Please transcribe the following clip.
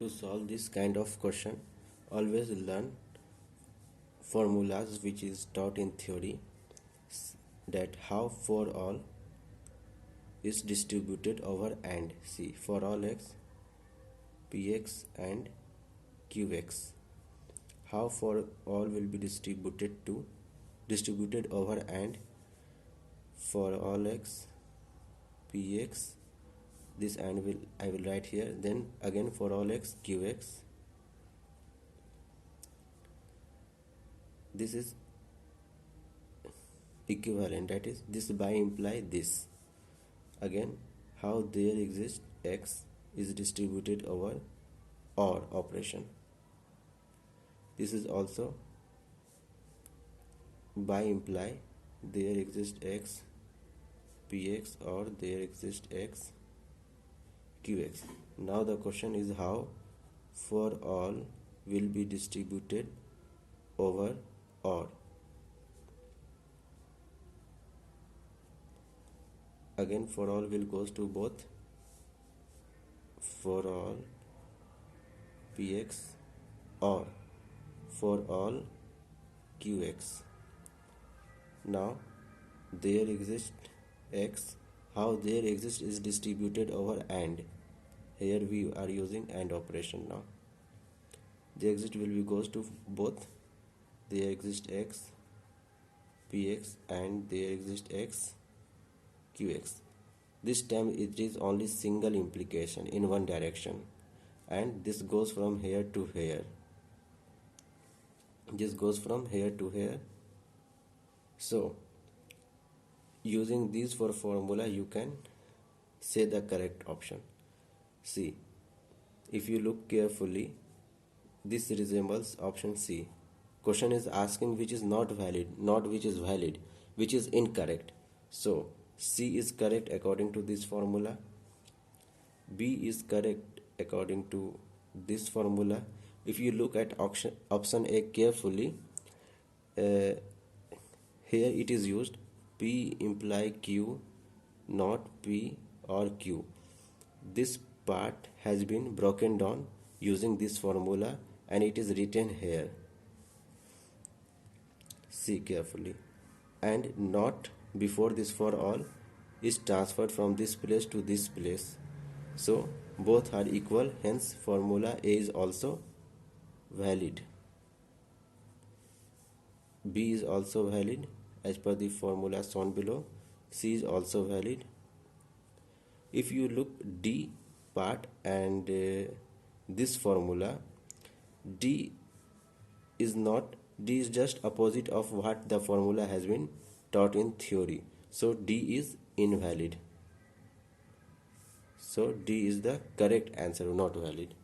To solve this kind of question, always learn formulas which is taught in theory, that how for all is distributed over and see for all x, px and qx. How for all will be distributed over and for all x, px, this and I will write here, then again for all x, qx. This is equivalent, that is this by imply this. Again, how there exists x is distributed over OR operation. This is also by imply there exists x px or there exists x qx. Now the question is how for all will be distributed over OR. Again for all will goes to both for all px or for all qx. Now there exists x, how there exists is distributed over and. Here we are using AND operation. Now there exist will be goes to both, there exists x px and there exists x qx. This time it is only single implication in one direction, and this goes from here to here. This goes from here to here. So using these four formula you can say the correct option. See, if you look carefully, this resembles option C. Question is asking which is not valid, not which is valid, which is incorrect. So C is correct according to this formula, B is correct according to this formula. If you look at option A carefully, here it is used P imply Q, not P or Q. This part has been broken down using this formula and it is written here. See carefully. And not before this for all is transferred from this place to this place. So both are equal, hence formula A is also valid. B is also valid as per the formula shown below. C is also valid. If you look D part and this formula, D is just opposite of what the formula has been taught in theory. So D is invalid. So D is the correct answer, not valid.